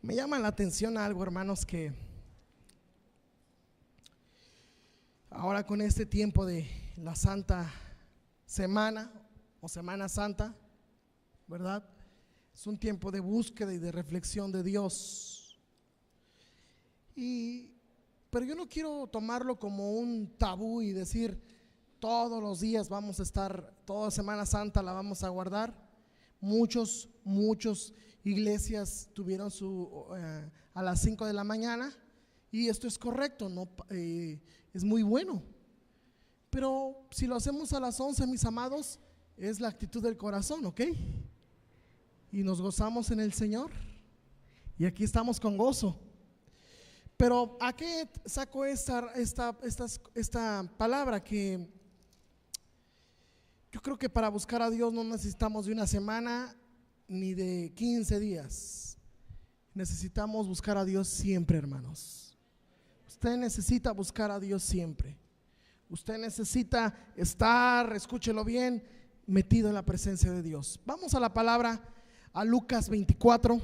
Me llama la atención algo, hermanos, que ahora con este tiempo de la Santa Semana o Semana Santa, ¿verdad? Es un tiempo de búsqueda y de reflexión de Dios. Pero yo no quiero tomarlo como un tabú y decir todos los días vamos a estar, toda Semana Santa la vamos a guardar. Muchos iglesias tuvieron a las 5 de la mañana, y esto es correcto, no, es muy bueno. Pero si lo hacemos a las 11, mis amados, es la actitud del corazón, ¿ok? Y nos gozamos en el Señor, y aquí estamos con gozo. Pero ¿a qué saco esta palabra? Que yo creo que para buscar a Dios no necesitamos de una semana ni de 15 días. Necesitamos buscar a Dios siempre, hermanos. Usted necesita buscar a Dios siempre. Usted necesita estar, escúchelo bien, metido en la presencia de Dios. Vamos a la palabra, a Lucas 24.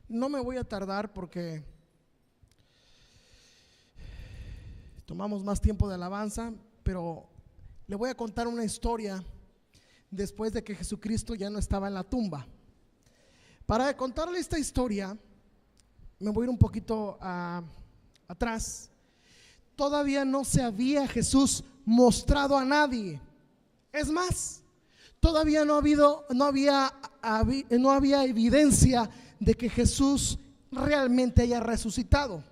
No me voy a tardar porque tomamos más tiempo de alabanza, pero le voy a contar una historia después de que Jesucristo ya no estaba en la tumba. Para contarle esta historia, me voy a ir un poquito atrás. Todavía no se había Jesús mostrado a nadie. Es más, todavía no había evidencia de que Jesús realmente haya resucitado.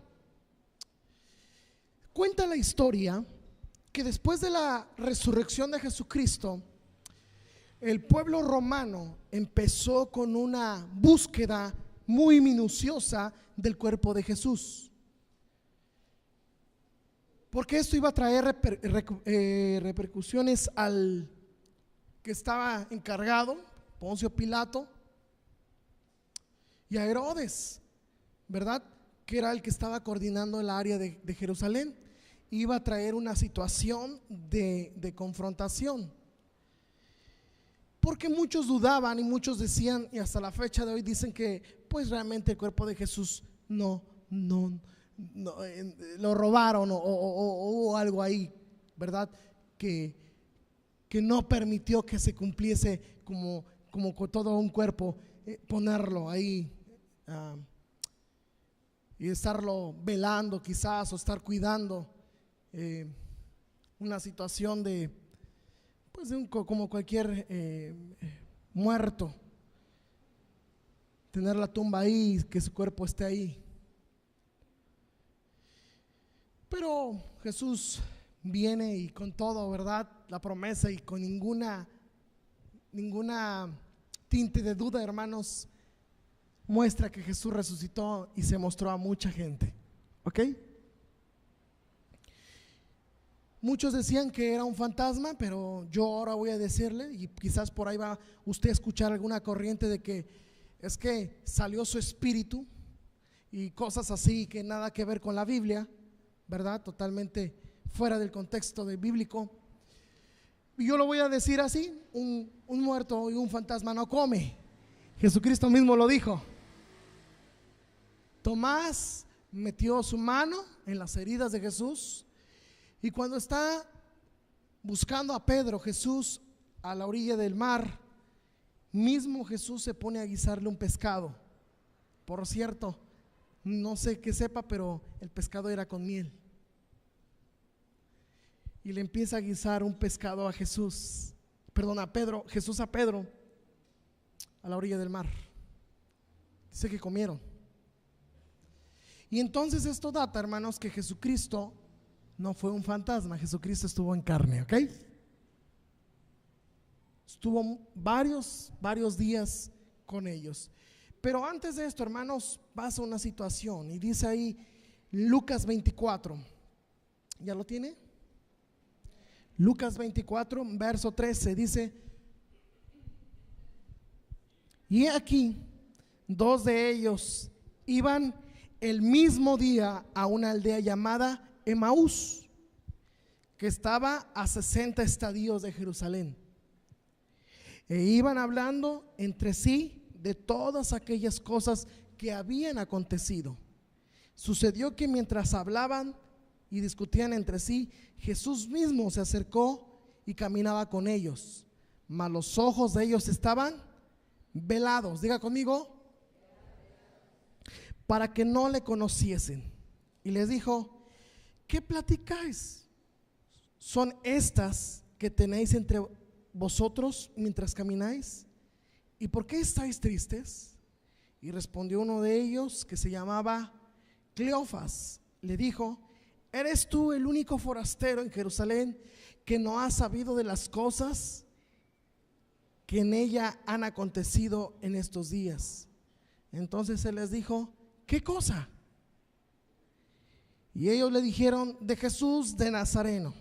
Cuenta la historia que después de la resurrección de Jesucristo, el pueblo romano empezó con una búsqueda muy minuciosa del cuerpo de Jesús, porque esto iba a traer repercusiones al que estaba encargado, Poncio Pilato, y a Herodes, ¿verdad? Que era el que estaba coordinando el área de Jerusalén. Iba a traer una situación de confrontación, porque muchos dudaban y muchos decían, y hasta la fecha de hoy dicen, que pues realmente el cuerpo de Jesús no lo robaron, o hubo algo ahí, ¿verdad? Que no permitió que se cumpliese como con todo un cuerpo, ponerlo ahí y estarlo velando quizás, o estar cuidando una situación pues como cualquier muerto, tener la tumba ahí, que su cuerpo esté ahí. Pero Jesús viene y con todo, ¿verdad? La promesa, y con ninguna tinte de duda, hermanos, muestra que Jesús resucitó y se mostró a mucha gente, ¿ok? Muchos decían que era un fantasma, pero yo ahora voy a decirle, y quizás por ahí va usted a escuchar alguna corriente de que es que salió su espíritu y cosas así que nada que ver con la Biblia, ¿verdad? Totalmente fuera del contexto bíblico. Y yo lo voy a decir así: un muerto y un fantasma no come. Jesucristo mismo lo dijo. Tomás metió su mano en las heridas de Jesús, y cuando está buscando a Pedro, Jesús a la orilla del mar, mismo Jesús se pone a guisarle un pescado. Por cierto, no sé qué sepa, pero el pescado era con miel. Y le empieza a guisar un pescado a Jesús, perdón, a Pedro, Jesús a Pedro, a la orilla del mar. Dice que comieron. Y entonces esto data, hermanos, que Jesucristo no fue un fantasma. Jesucristo estuvo en carne, ¿ok? Estuvo varios días con ellos. Pero antes de esto, hermanos, pasa una situación, y dice ahí Lucas 24. ¿Ya lo tiene? Lucas 24, verso 13, dice: y aquí, dos de ellos iban el mismo día a una aldea llamada Emaús, que estaba a 60 estadios de Jerusalén, E iban hablando entre sí de todas aquellas cosas que habían acontecido. Sucedió que mientras hablaban y discutían entre sí, Jesús mismo se acercó y caminaba con ellos, mas los ojos de ellos estaban velados, diga conmigo, para que no le conociesen. Y les dijo: ¿qué platicáis? ¿Son estas que tenéis entre vosotros mientras camináis? ¿Y por qué estáis tristes? Y respondió uno de ellos, que se llamaba Cleofas, le dijo: ¿eres tú el único forastero en Jerusalén que no ha sabido de las cosas que en ella han acontecido en estos días? Entonces él les dijo: ¿qué cosa? Y ellos le dijeron: de Jesús de Nazareno,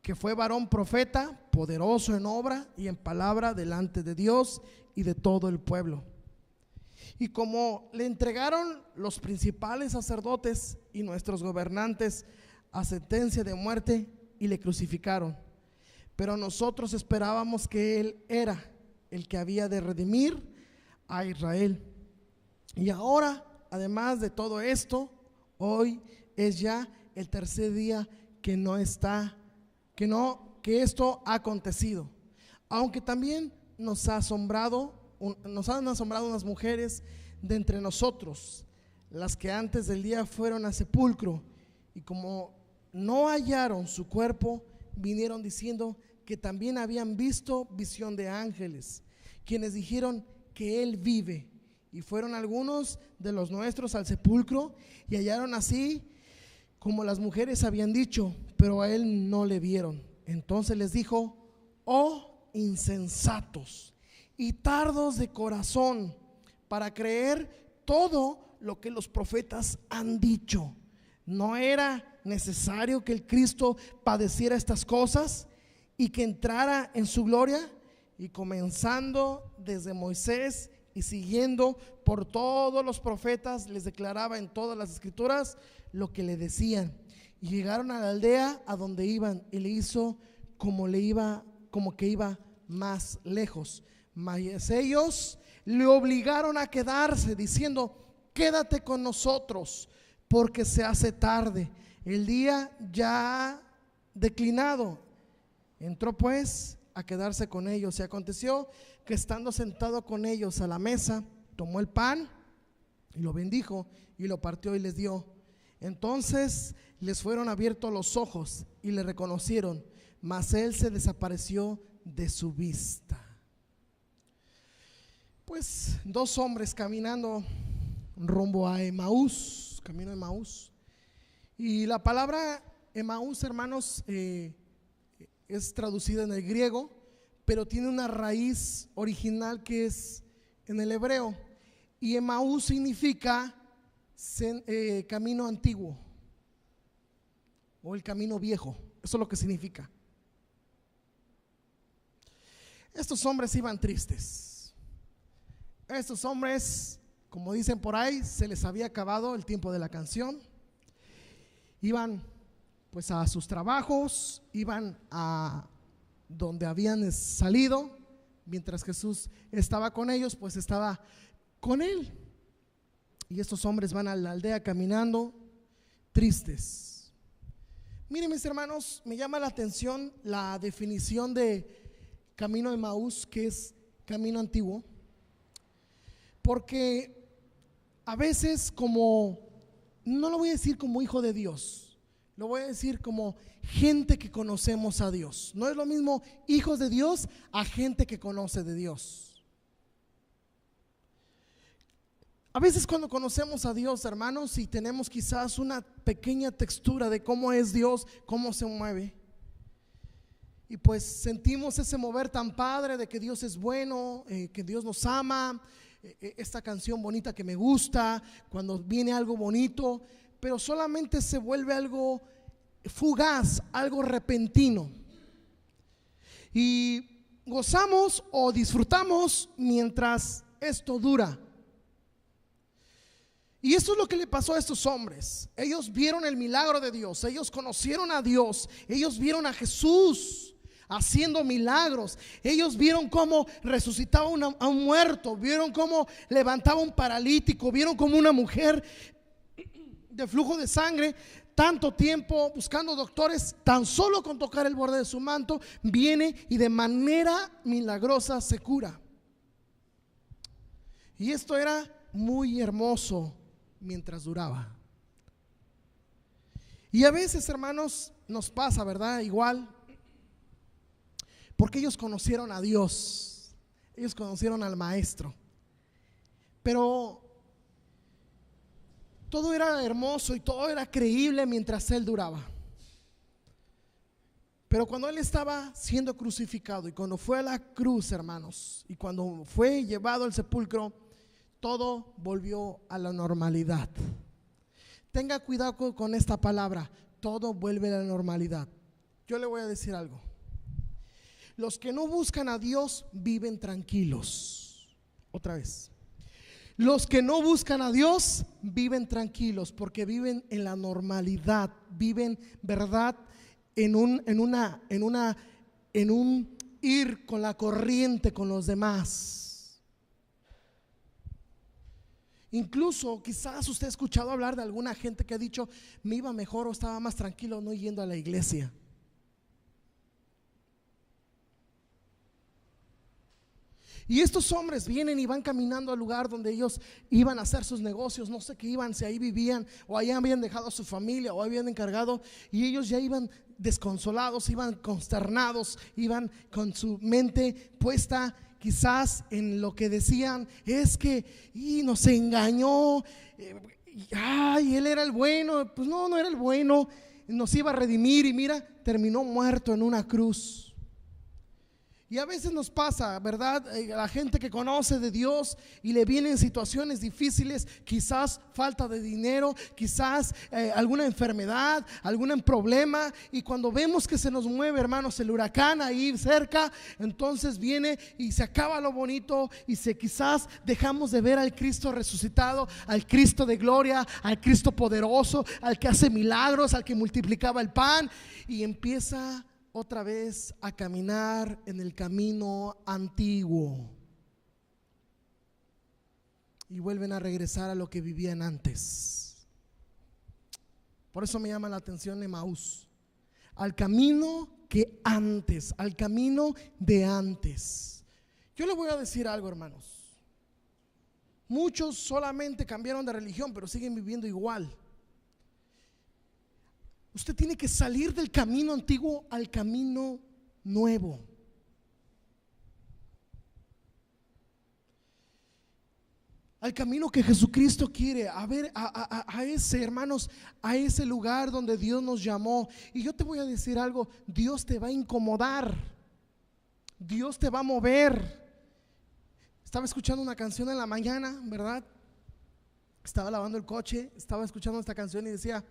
que fue varón profeta, poderoso en obra y en palabra delante de Dios y de todo el pueblo. Y como le entregaron los principales sacerdotes y nuestros gobernantes a sentencia de muerte, y le crucificaron. Pero nosotros esperábamos que él era el que había de redimir a Israel. Y ahora, además de todo esto, hoy es ya el tercer día que esto ha acontecido. Aunque también nos han asombrado unas mujeres de entre nosotros, las que antes del día fueron al sepulcro, y como no hallaron su cuerpo, vinieron diciendo que también habían visto visión de ángeles, quienes dijeron que él vive. Y fueron algunos de los nuestros al sepulcro y hallaron así como las mujeres habían dicho, pero a él no le vieron. Entonces les dijo: oh insensatos y tardos de corazón para creer todo lo que los profetas han dicho. ¿No era necesario que el Cristo padeciera estas cosas y que entrara en su gloria? Y comenzando desde Moisés y siguiendo por todos los profetas, les declaraba en todas las escrituras lo que le decían. Y llegaron a la aldea a donde iban, y le hizo como que iba más lejos. Mas ellos le obligaron a quedarse, diciendo: quédate con nosotros, porque se hace tarde, el día ya ha declinado. Entró pues a quedarse con ellos, y aconteció que estando sentado con ellos a la mesa, tomó el pan y lo bendijo y lo partió y les dio. Entonces les fueron abiertos los ojos y le reconocieron, mas él se desapareció de su vista. Pues dos hombres caminando rumbo a Emaús, camino a Emaús. Y la palabra Emaús, hermanos, es traducida en el griego, pero tiene una raíz original que es en el hebreo. Y Emaús significa camino antiguo o el camino viejo. Eso es lo que significa. Estos hombres iban tristes. Estos hombres, como dicen por ahí, se les había acabado el tiempo de la canción. Iban pues a sus trabajos, iban a donde habían salido, mientras Jesús estaba con ellos, pues estaba con él. Y estos hombres van a la aldea caminando tristes. Miren, mis hermanos, me llama la atención la definición de camino de Emaús, que es camino antiguo, porque a veces, como, no lo voy a decir como hijo de Dios, lo voy a decir como gente que conocemos a Dios. No es lo mismo hijos de Dios a gente que conoce de Dios. A veces cuando conocemos a Dios, hermanos, y tenemos quizás una pequeña textura de cómo es Dios, cómo se mueve, y pues sentimos ese mover tan padre de que Dios es bueno, que Dios nos ama, esta canción bonita que me gusta, cuando viene algo bonito, pero solamente se vuelve algo fugaz, algo repentino, y gozamos o disfrutamos mientras esto dura. Y eso es lo que le pasó a estos hombres. Ellos vieron el milagro de Dios, ellos conocieron a Dios, ellos vieron a Jesús haciendo milagros. Ellos vieron cómo resucitaba a un muerto, vieron cómo levantaba un paralítico, vieron cómo una mujer de flujo de sangre, tanto tiempo buscando doctores, tan solo con tocar el borde de su manto, viene y de manera milagrosa se cura. Y esto era muy hermoso mientras duraba. Y a veces, hermanos, nos pasa, ¿verdad? Igual, porque ellos conocieron a Dios, ellos conocieron al Maestro, pero todo era hermoso y todo era creíble mientras Él duraba. Pero cuando Él estaba siendo crucificado y cuando fue a la cruz, hermanos, y cuando fue llevado al sepulcro, todo volvió a la normalidad. Tenga cuidado con esta palabra, todo vuelve a la normalidad. Yo le voy a decir algo. Los que no buscan a Dios viven tranquilos. Otra vez. Los que no buscan a Dios viven tranquilos porque viven en la normalidad, viven, ¿verdad?, en un ir con la corriente con los demás. Incluso quizás usted ha escuchado hablar de alguna gente que ha dicho: me iba mejor o estaba más tranquilo no yendo a la iglesia. Y estos hombres vienen y van caminando al lugar donde ellos iban a hacer sus negocios. No sé qué iban, si ahí vivían o ahí habían dejado a su familia o habían encargado. Y ellos ya iban desconsolados, iban consternados, iban con su mente puesta quizás en lo que decían: es que nos engañó, ay, él era el bueno. Pues no era el bueno, nos iba a redimir y mira, terminó muerto en una cruz. Y a veces nos pasa, ¿verdad? La gente que conoce de Dios y le vienen situaciones difíciles, quizás falta de dinero, quizás alguna enfermedad, algún problema, y cuando vemos que se nos mueve, hermanos, el huracán ahí cerca, entonces viene y se acaba lo bonito y quizás dejamos de ver al Cristo resucitado, al Cristo de gloria, al Cristo poderoso, al que hace milagros, al que multiplicaba el pan, y empieza otra vez a caminar en el camino antiguo y vuelven a regresar a lo que vivían antes. Por eso me llama la atención Emaús, al camino que antes, al camino de antes. Yo le voy a decir algo, hermanos. Muchos solamente cambiaron de religión, pero siguen viviendo igual. Usted tiene que salir del camino antiguo al camino nuevo. Al camino que Jesucristo quiere, a ver, a ese, hermanos, a ese lugar donde Dios nos llamó. Y yo te voy a decir algo: Dios te va a incomodar, Dios te va a mover. Estaba escuchando una canción en la mañana, ¿verdad? Estaba lavando el coche, estaba escuchando esta canción y decía: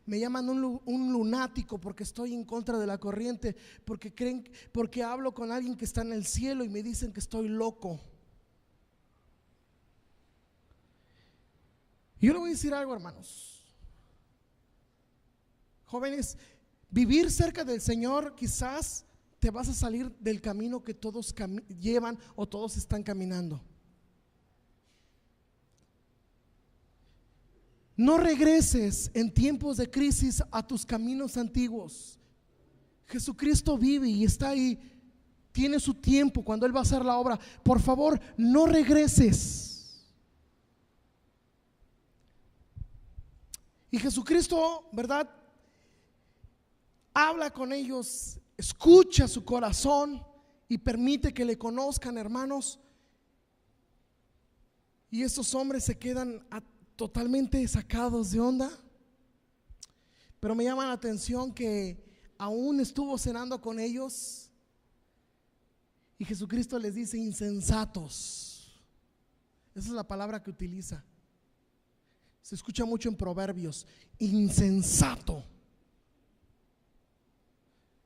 me llaman un lunático porque estoy en contra de la corriente, porque hablo con alguien que está en el cielo y me dicen que estoy loco. Y yo le voy a decir algo, hermanos. Jóvenes, vivir cerca del Señor, quizás te vas a salir del camino que todos llevan o todos están caminando. No regreses en tiempos de crisis a tus caminos antiguos. Jesucristo vive y está ahí, tiene su tiempo cuando Él va a hacer la obra. Por favor, no regreses. Y Jesucristo, ¿verdad?, habla con ellos, escucha su corazón y permite que le conozcan, hermanos. Y estos hombres se quedan totalmente sacados de onda. Pero me llama la atención que aún estuvo cenando con ellos y Jesucristo les dice: insensatos. Esa es la palabra que utiliza. Se escucha mucho en Proverbios: insensato.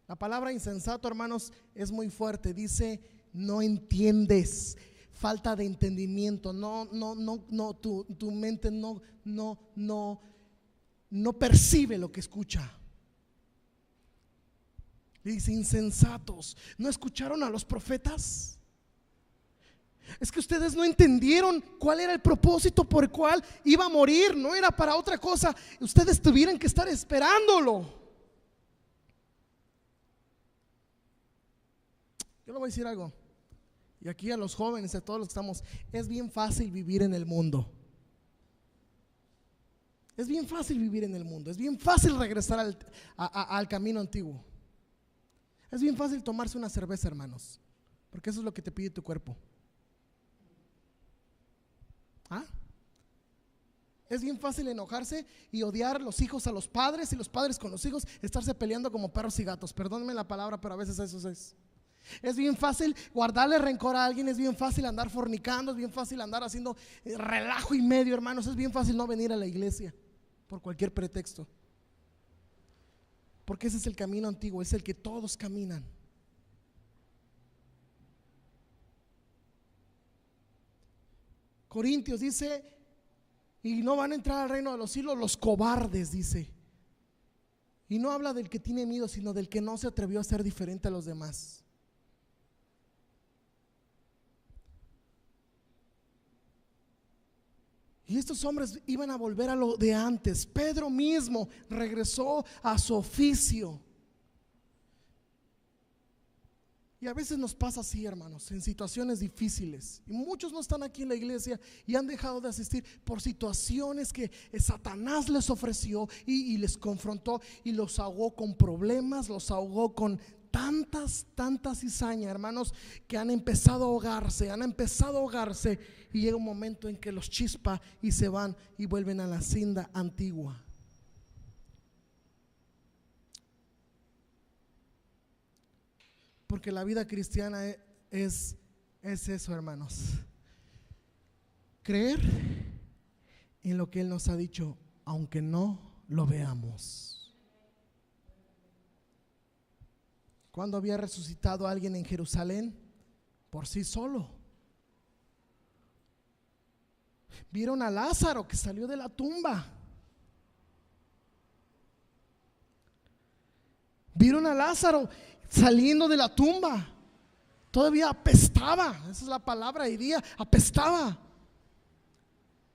La palabra insensato, hermanos, es muy fuerte. Dice: no entiendes, falta de entendimiento, tu mente no percibe lo que escucha. Le dice: insensatos, ¿no escucharon a los profetas? Es que ustedes no entendieron cuál era el propósito por el cual iba a morir. No era para otra cosa. Ustedes tuvieran que estar esperándolo. Yo le voy a decir algo, y aquí a los jóvenes, a todos los que estamos: es bien fácil vivir en el mundo. Es bien fácil vivir en el mundo. Es bien fácil regresar al camino antiguo. Es bien fácil tomarse una cerveza, hermanos, porque eso es lo que te pide tu cuerpo. ¿Ah? Es bien fácil enojarse y odiar los hijos a los padres y los padres con los hijos, estarse peleando como perros y gatos. Perdónenme la palabra, pero a veces eso es. Es bien fácil guardarle rencor a alguien, es bien fácil andar fornicando, es bien fácil andar haciendo relajo y medio, hermanos. Es bien fácil no venir a la iglesia por cualquier pretexto, porque ese es el camino antiguo, es el que todos caminan. Corintios dice: y no van a entrar al reino de los cielos los cobardes, dice. Y no habla del que tiene miedo, sino del que no se atrevió a ser diferente a los demás. Y estos hombres iban a volver a lo de antes. Pedro mismo regresó a su oficio. Y a veces nos pasa así, hermanos, en situaciones difíciles. Y muchos no están aquí en la iglesia y han dejado de asistir por situaciones que Satanás les ofreció y les confrontó y los ahogó con problemas, los ahogó con tantas cizañas, hermanos, que han empezado a ahogarse, y llega un momento en que los chispa y se van y vuelven a la senda antigua. Porque la vida cristiana es eso, hermanos: creer en lo que Él nos ha dicho, aunque no lo veamos. ¿Cuándo había resucitado a alguien en Jerusalén? Por sí solo. Vieron a Lázaro que salió de la tumba. Vieron a Lázaro saliendo de la tumba. Todavía apestaba, esa es la palabra hoy día, apestaba.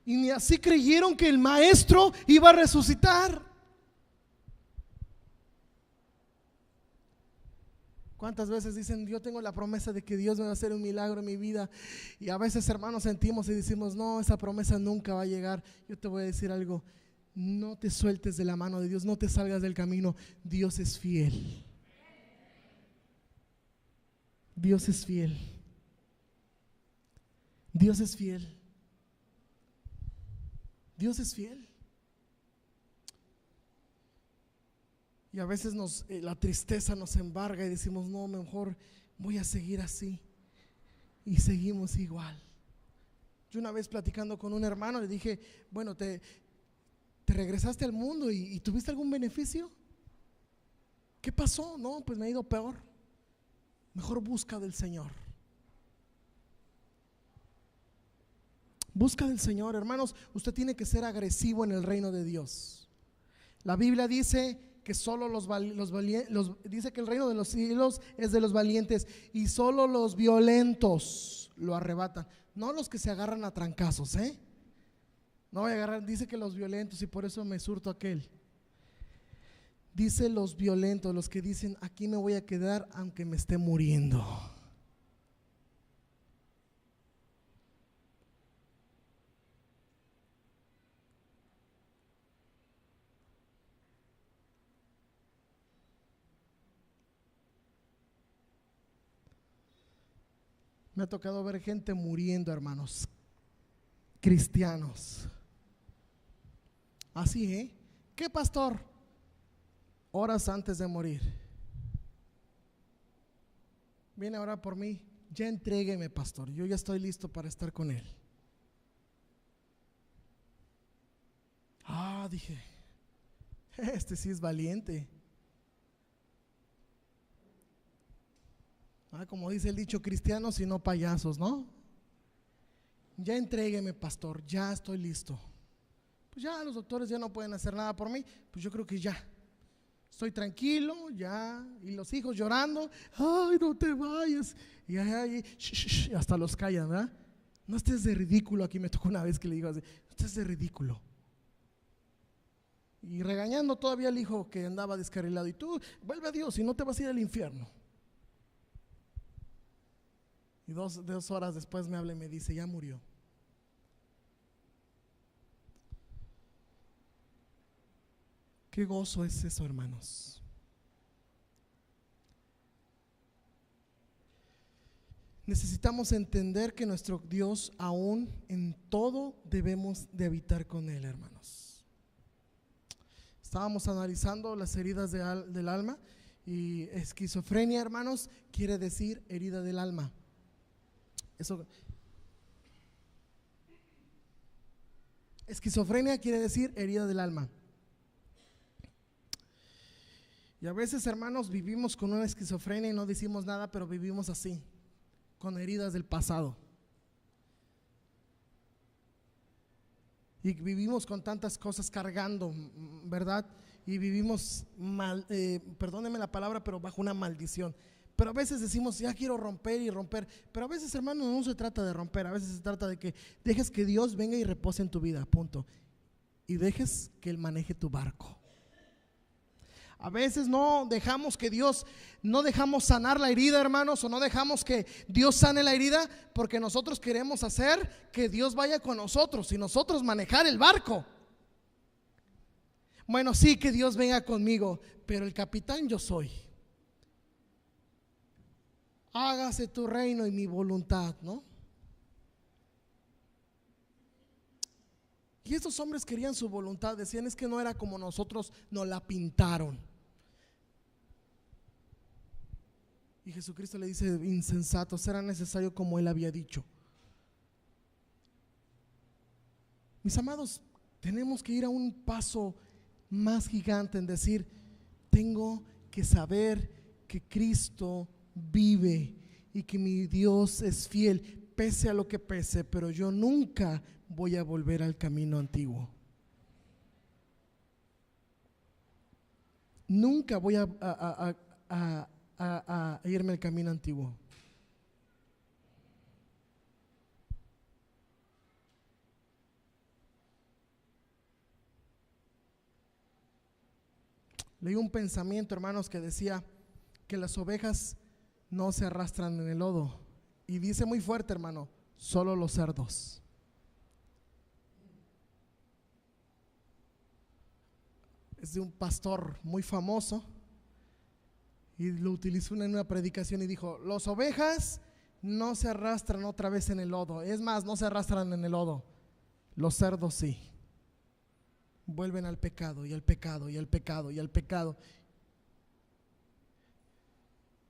Y ni así creyeron que el maestro iba a resucitar. ¿Cuántas veces dicen: yo tengo la promesa de que Dios me va a hacer un milagro en mi vida? Y a veces, hermanos, sentimos y decimos: no, esa promesa nunca va a llegar. Yo te voy a decir algo: no te sueltes de la mano de Dios, no te salgas del camino. Dios es fiel. Dios es fiel. Dios es fiel. Dios es fiel. Y a veces la tristeza nos embarga y decimos: no, mejor voy a seguir así. Y seguimos igual. Yo una vez platicando con un hermano le dije: bueno, te regresaste al mundo y ¿tuviste algún beneficio? ¿Qué pasó? No, pues me ha ido peor. Mejor busca del Señor. Busca del Señor, hermanos. Usted tiene que ser agresivo en el reino de Dios. La Biblia dice que solo dice que el reino de los cielos es de los valientes, y solo los violentos lo arrebatan. No los que se agarran a trancazos, no voy a agarrar, dice que los violentos, y por eso me surto aquel. Dice los violentos, los que dicen: aquí me voy a quedar aunque me esté muriendo. Me ha tocado ver gente muriendo, hermanos, cristianos. Así, ¿qué pastor? Horas antes de morir: viene a orar por mí. Ya entrégueme, pastor, yo ya estoy listo para estar con él. Dije: este sí es valiente. Como dice el dicho: cristianos y no payasos, ¿no? Ya entrégueme, pastor, ya estoy listo. Pues ya los doctores ya no pueden hacer nada por mí. Pues yo creo que ya Estoy tranquilo ya, y los hijos llorando, ay, no te vayas, y hasta los callan, ¿verdad? No estés de ridículo. Aquí me tocó una vez que le digo así, no estés de ridículo. Y regañando todavía al hijo que andaba descarrilado, y tú vuelve a Dios y no te vas a ir al infierno. Y dos horas después me habla y me dice, ya murió. Qué gozo es eso, hermanos. Necesitamos entender que nuestro Dios aún en todo debemos de habitar con Él, hermanos. Estábamos analizando las heridas del alma, y esquizofrenia, hermanos, quiere decir herida del alma. Eso, esquizofrenia quiere decir herida del alma. Y a veces, hermanos, vivimos con una esquizofrenia y no decimos nada, pero vivimos así, con heridas del pasado. Y vivimos con tantas cosas cargando, ¿verdad? Y vivimos mal, perdóneme la palabra, pero bajo una maldición. Pero a veces decimos, ya quiero romper y romper. Pero a veces, hermano, no se trata de romper. A veces se trata de que dejes que Dios venga y repose en tu vida, punto. Y dejes que Él maneje tu barco. A veces no dejamos que Dios, no dejamos sanar la herida, hermanos, o no dejamos que Dios sane la herida porque nosotros queremos hacer que Dios vaya con nosotros y nosotros manejar el barco. Bueno, sí, que Dios venga conmigo, pero el capitán yo soy. Hágase tu reino y mi voluntad, ¿no? Y estos hombres querían su voluntad, decían, es que no era como nosotros nos la pintaron. Y Jesucristo le dice, insensatos, era necesario como Él había dicho. Mis amados, tenemos que ir a un paso más gigante en decir, tengo que saber que Cristo vive y que mi Dios es fiel, pese a lo que pese, pero yo nunca voy a volver al camino antiguo. Nunca voy a irme al camino antiguo. Leí un pensamiento, hermanos, que decía que las ovejas no se arrastran en el lodo. Y dice muy fuerte, hermano, solo los cerdos. Es de un pastor muy famoso y lo utilizó en una predicación y dijo, las ovejas no se arrastran otra vez en el lodo. Es más, no se arrastran en el lodo. Los cerdos sí. Vuelven al pecado y al pecado y al pecado y al pecado.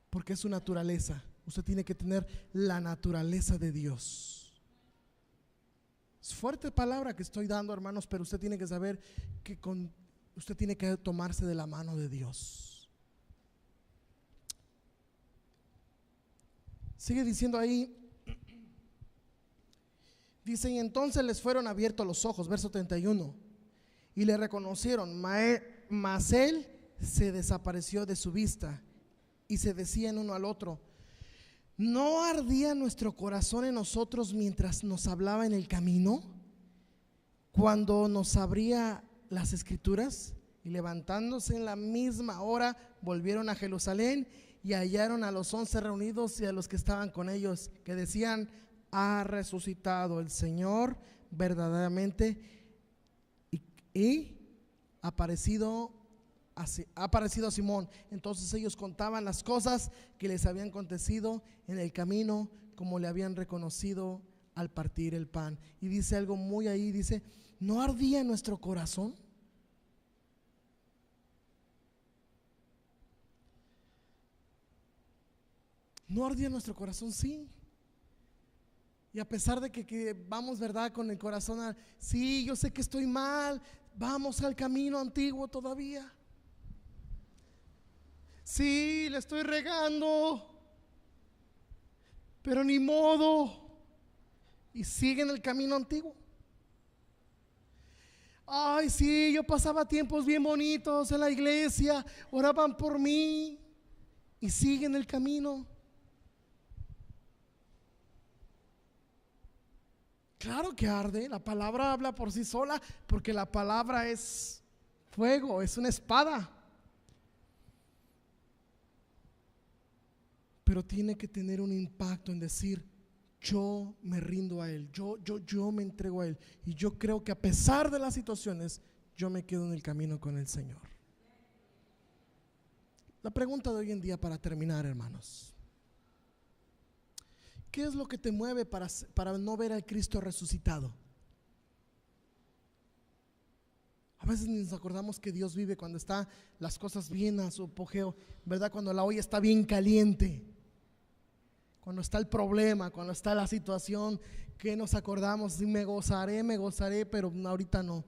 Porque es su naturaleza. Usted tiene que tener la naturaleza de Dios. Es fuerte palabra que estoy dando, hermanos, pero usted tiene que saber que usted tiene que tomarse de la mano de Dios. Sigue diciendo ahí, dice, y entonces les fueron abiertos los ojos, verso 31, y le reconocieron, mas él se desapareció de su vista, y se decían uno al otro, ¿no ardía nuestro corazón en nosotros mientras nos hablaba en el camino, cuando nos abría las escrituras? Y levantándose en la misma hora volvieron a Jerusalén y hallaron a los 11 reunidos y a los que estaban con ellos, que decían, ha resucitado el Señor verdaderamente y ha aparecido a Simón. Entonces ellos contaban las cosas que les habían acontecido en el camino, como le habían reconocido al partir el pan. Y dice algo muy ahí, dice, ¿no ardía nuestro corazón? ¿No ardía nuestro corazón? Sí. Y a pesar de que vamos, ¿verdad?, con el corazón, sí, yo sé que estoy mal, vamos al camino antiguo todavía. Sí, le estoy regando, pero ni modo. Y sigue en el camino antiguo. Ay, sí, yo pasaba tiempos bien bonitos en la iglesia, oraban por mí y siguen el camino. Claro que arde, la palabra habla por sí sola, porque la palabra es fuego, es una espada. Pero tiene que tener un impacto en decir: yo me rindo a Él, yo me entrego a Él. Y yo creo que a pesar de las situaciones, yo me quedo en el camino con el Señor. La pregunta de hoy en día, para terminar, hermanos: ¿qué es lo que te mueve para no ver al Cristo resucitado? A veces ni nos acordamos que Dios vive cuando están las cosas bien a su apogeo, ¿verdad? Cuando la olla está bien caliente, cuando está el problema, cuando está la situación, que nos acordamos: sí, me gozaré, pero ahorita no.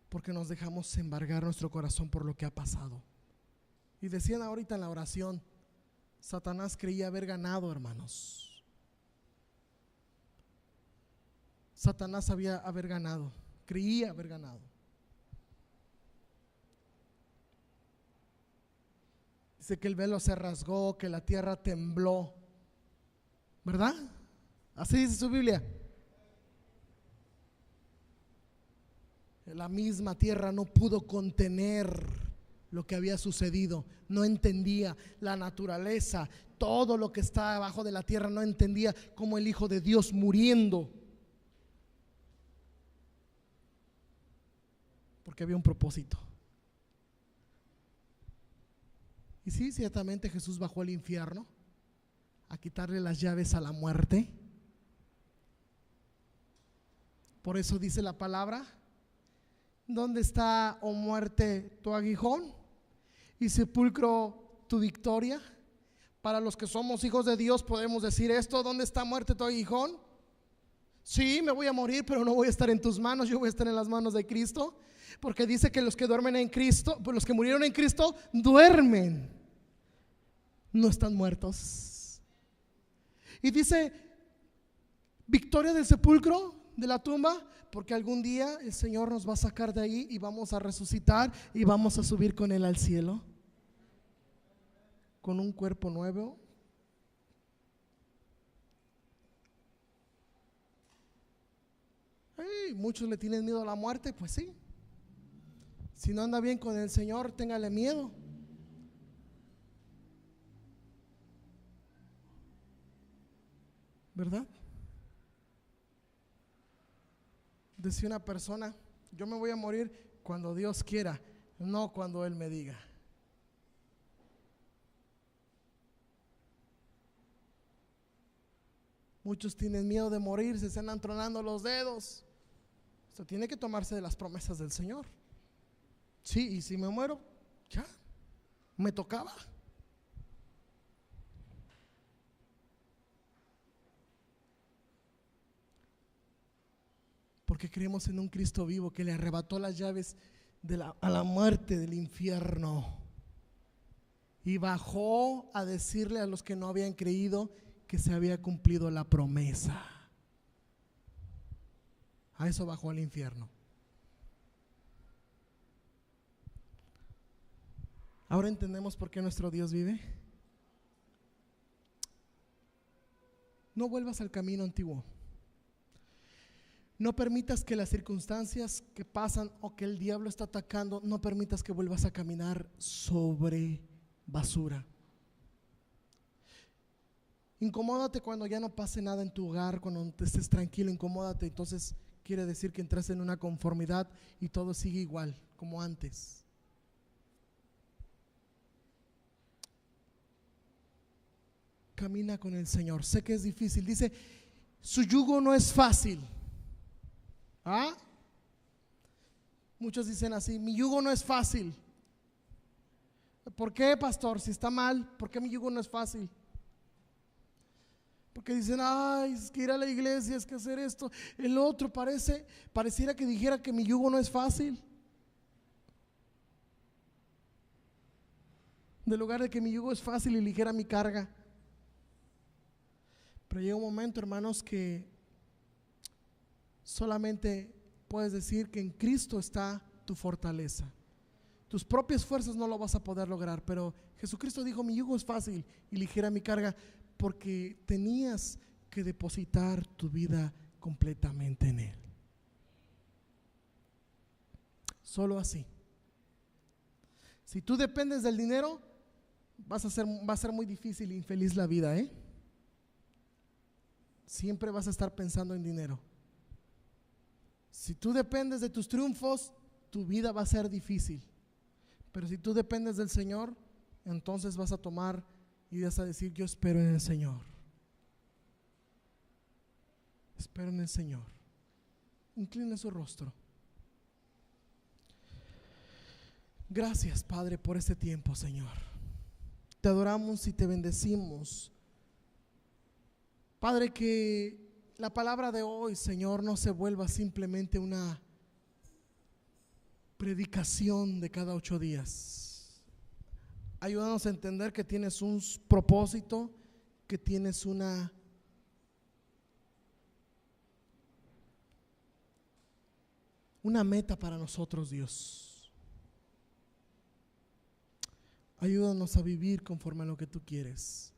Porque nos dejamos embargar nuestro corazón por lo que ha pasado. Y decían ahorita en la oración: Satanás creía haber ganado, hermanos. Satanás creía haber ganado. Dice que el velo se rasgó, que la tierra tembló, ¿verdad? Así dice su Biblia. La misma tierra no pudo contener lo que había sucedido. No entendía la naturaleza, todo lo que está abajo de la tierra. No entendía cómo el Hijo de Dios muriendo, porque había un propósito. Y sí, ciertamente Jesús bajó al infierno a quitarle las llaves a la muerte. Por eso dice la palabra: ¿dónde está, oh muerte, tu aguijón, y sepulcro tu victoria? Para los que somos hijos de Dios podemos decir esto: ¿dónde está, muerte, tu aguijón? Sí, me voy a morir, pero no voy a estar en tus manos, yo voy a estar en las manos de Cristo. Porque dice que los que duermen en Cristo, pues los que murieron en Cristo duermen, no están muertos. Y dice: victoria del sepulcro, de la tumba, porque algún día el Señor nos va a sacar de ahí y vamos a resucitar y vamos a subir con Él al cielo, con un cuerpo nuevo. Muchos le tienen miedo a la muerte. Pues sí, si no anda bien con el Señor, téngale miedo. ¿Verdad? Decía una persona: yo me voy a morir cuando Dios quiera, no cuando Él me diga. Muchos tienen miedo de morir, se están tronando los dedos. Usted tiene que tomarse de las promesas del Señor. Sí, y si me muero, ya, me tocaba. Porque creemos en un Cristo vivo que le arrebató las llaves a la muerte del infierno y bajó a decirle a los que no habían creído que se había cumplido la promesa. A eso bajó al infierno. Ahora entendemos por qué nuestro Dios vive. No vuelvas al camino antiguo. No permitas que las circunstancias que pasan o que el diablo está atacando, no permitas que vuelvas a caminar sobre basura. Incomódate cuando ya no pase nada en tu hogar, cuando te estés tranquilo, incomódate. Entonces quiere decir que entras en una conformidad y todo sigue igual como antes. Camina con el Señor. Sé que es difícil. Dice: su yugo no es fácil. ¿Ah? Muchos dicen así: mi yugo no es fácil. ¿Por qué, pastor? Si está mal, ¿por qué mi yugo no es fácil? Porque dicen: ay, es que ir a la iglesia, es que hacer esto, el otro. Pareciera que dijera que mi yugo no es fácil, de lugar de que mi yugo es fácil y ligera mi carga. Pero llega un momento, hermanos, que solamente puedes decir que en Cristo está tu fortaleza. Tus propias fuerzas no lo vas a poder lograr, pero Jesucristo dijo: mi yugo es fácil y ligera mi carga, porque tenías que depositar tu vida completamente en Él. Solo así. Si tú dependes del dinero, va a ser muy difícil e infeliz la vida, ¿eh? Siempre vas a estar pensando en dinero. Si tú dependes de tus triunfos, tu vida va a ser difícil. Pero si tú dependes del Señor, entonces vas a tomar y vas a decir: yo espero en el Señor. Espero en el Señor. Inclina su rostro. Gracias, Padre, por este tiempo, Señor. Te adoramos y te bendecimos. Padre, que la palabra de hoy, Señor, no se vuelva simplemente una predicación de cada 8 días. Ayúdanos a entender que tienes un propósito, que tienes una meta para nosotros, Dios. Ayúdanos a vivir conforme a lo que tú quieres,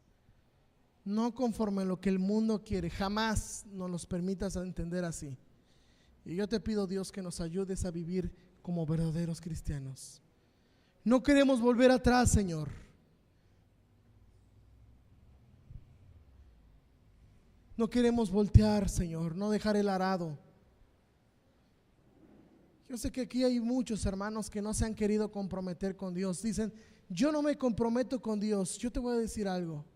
no conforme a lo que el mundo quiere. Jamás nos los permitas entender así. Y yo te pido, Dios, que nos ayudes a vivir como verdaderos cristianos. No queremos volver atrás, Señor. No queremos voltear, Señor, no dejar el arado. Yo sé que aquí hay muchos hermanos que no se han querido comprometer con Dios. Dicen: yo no me comprometo con Dios. Yo te voy a decir algo.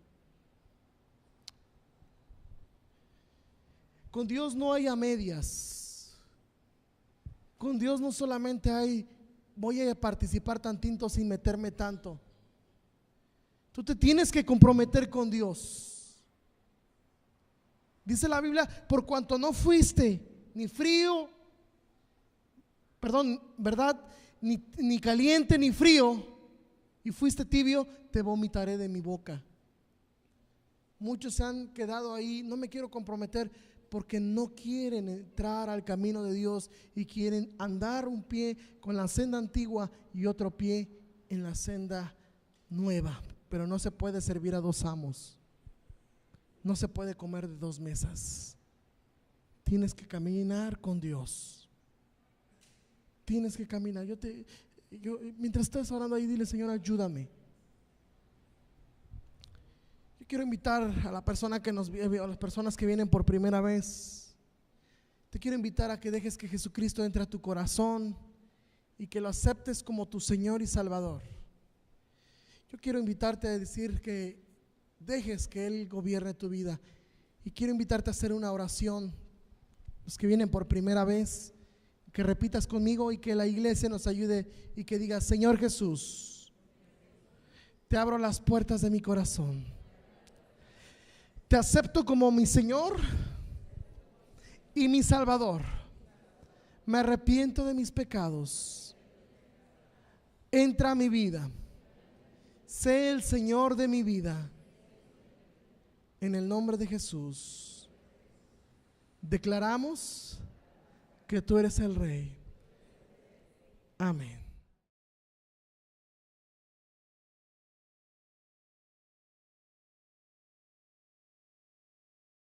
Con Dios no hay a medias. Con Dios no solamente hay: voy a participar tantito sin meterme tanto. Tú te tienes que comprometer con Dios. Dice la Biblia: por cuanto no fuiste ni frío, ¿verdad? Ni caliente ni frío, y fuiste tibio, te vomitaré de mi boca. Muchos se han quedado ahí: no me quiero comprometer, porque no quieren entrar al camino de Dios y quieren andar un pie con la senda antigua y otro pie en la senda nueva. Pero no se puede servir a 2 amos. No se puede comer de 2 mesas. Tienes que caminar con Dios. Tienes que caminar. Mientras estás orando ahí, dile: Señor, ayúdame. Yo quiero invitar a la persona a las personas que vienen por primera vez. Te quiero invitar a que dejes que Jesucristo entre a tu corazón y que lo aceptes como tu Señor y Salvador. Yo quiero invitarte a decir que dejes que Él gobierne tu vida, y quiero invitarte a hacer una oración. Los que vienen por primera vez, que repitas conmigo y que la iglesia nos ayude y que digas: Señor Jesús, te abro las puertas de mi corazón. Te acepto como mi Señor y mi Salvador. Me arrepiento de mis pecados. Entra a mi vida. Sé el Señor de mi vida. En el nombre de Jesús, declaramos que tú eres el Rey. Amén.